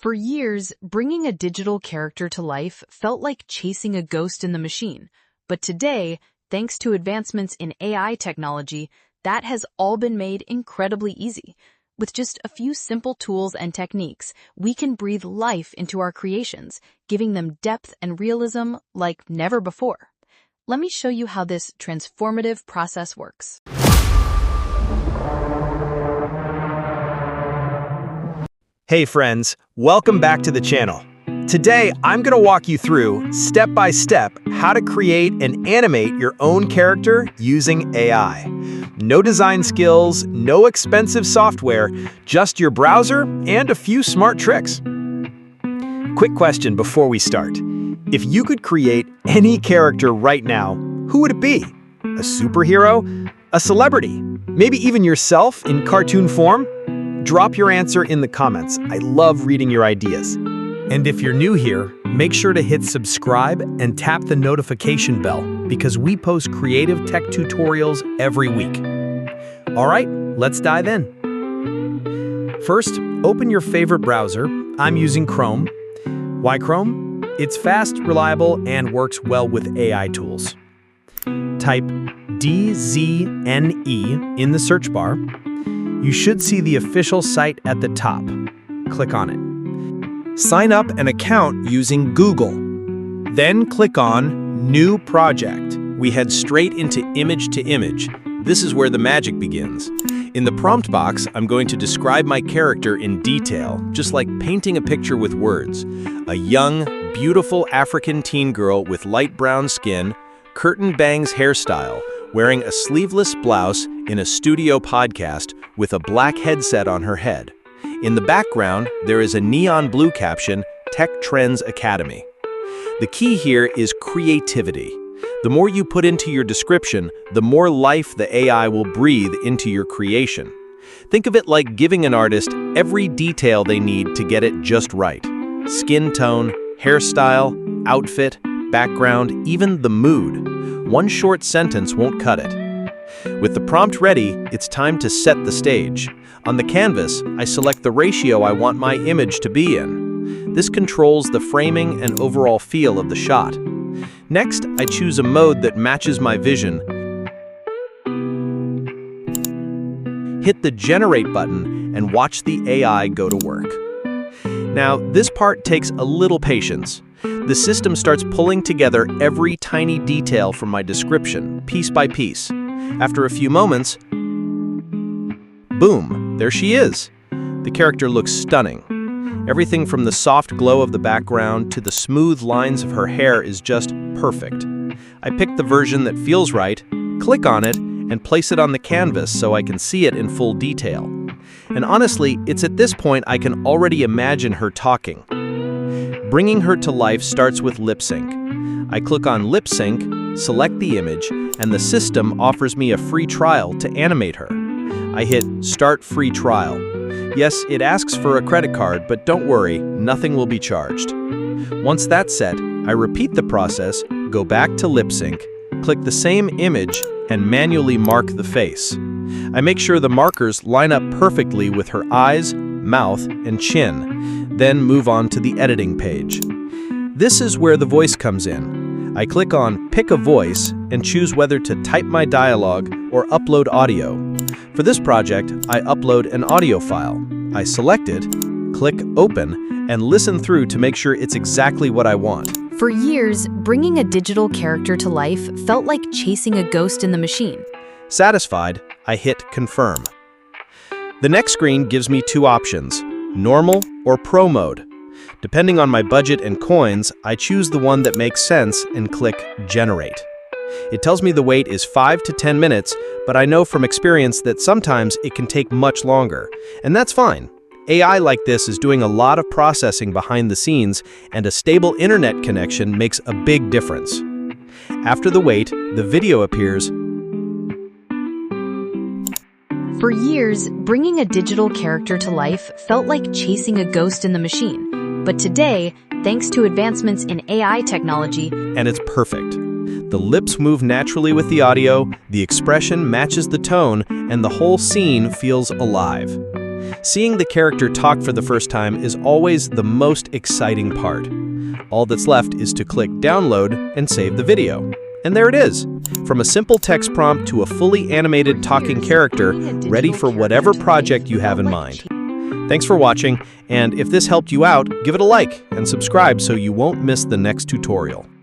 For years, bringing a digital character to life felt like chasing a ghost in the machine. But today, thanks to advancements in AI technology, that has all been made incredibly easy. With just a few simple tools and techniques, we can breathe life into our creations, giving them depth and realism like never before. Let me show you how this transformative process works. Hey friends, welcome back to the channel. Today, I'm going to walk you through, step by step, how to create and animate your own character using AI. No design skills, no expensive software, just your browser and a few smart tricks. Quick question before we start. If you could create any character right now, who would it be? A superhero? A celebrity? Maybe even yourself in cartoon form? Drop your answer in the comments. I love reading your ideas. And if you're new here, make sure to hit subscribe and tap the notification bell because we post creative tech tutorials every week. All right, let's dive in. First, open your favorite browser. I'm using Chrome. Why Chrome? It's fast, reliable, and works well with AI tools. Type DZNE in the search bar. You should see the official site at the top. Click on it. Sign up an account using Google. Then click on New Project. We head straight into Image to Image. This is where the magic begins. In the prompt box, I'm going to describe my character in detail, just like painting a picture with words. A young, beautiful African teen girl with light brown skin, curtain bangs hairstyle, wearing a sleeveless blouse in a studio podcast with a black headset on her head. In the background, there is a neon blue caption, Tech Trends Academy. The key here is creativity. The more you put into your description, the more life the AI will breathe into your creation. Think of it like giving an artist every detail they need to get it just right. Skin tone, hairstyle, outfit, background, even the mood. One short sentence won't cut it. With the prompt ready, it's time to set the stage. On the canvas, I select the ratio I want my image to be in. This controls the framing and overall feel of the shot. Next, I choose a mode that matches my vision. Hit the Generate button and watch the AI go to work. Now, this part takes a little patience. The system starts pulling together every tiny detail from my description, piece by piece. After a few moments, boom, there she is. The character looks stunning. Everything from the soft glow of the background to the smooth lines of her hair is just perfect. I pick the version that feels right, click on it, and place it on the canvas so I can see it in full detail. And honestly, it's at this point I can already imagine her talking. Bringing her to life starts with lip sync. I click on lip sync, select the image, and the system offers me a free trial to animate her. I hit Start Free Trial. Yes, it asks for a credit card, but don't worry, nothing will be charged. Once that's set, I repeat the process, go back to lip sync, click the same image, and manually mark the face. I make sure the markers line up perfectly with her eyes, mouth, and chin, then move on to the editing page. This is where the voice comes in. I click on Pick a Voice and choose whether to type my dialogue or upload audio. For this project, I upload an audio file. I select it, click Open, and listen through to make sure it's exactly what I want. For years, bringing a digital character to life felt like chasing a ghost in the machine. Satisfied, I hit Confirm. The next screen gives me two options, Normal or Pro mode. Depending on my budget and coins, I choose the one that makes sense and click Generate. It tells me the wait is 5 to 10 minutes, but I know from experience that sometimes it can take much longer, and that's fine. AI like this is doing a lot of processing behind the scenes, and a stable internet connection makes a big difference. After the wait, the video appears. For years, bringing a digital character to life felt like chasing a ghost in the machine. But today, thanks to advancements in AI technology, And it's perfect. The lips move naturally with the audio, the expression matches the tone, and the whole scene feels alive. Seeing the character talk for the first time is always the most exciting part. All that's left is to click download and save the video. And there it is, from a simple text prompt to a fully animated talking character ready for whatever project you have in mind. Thanks for watching, and if this helped you out, give it a like and subscribe so you won't miss the next tutorial.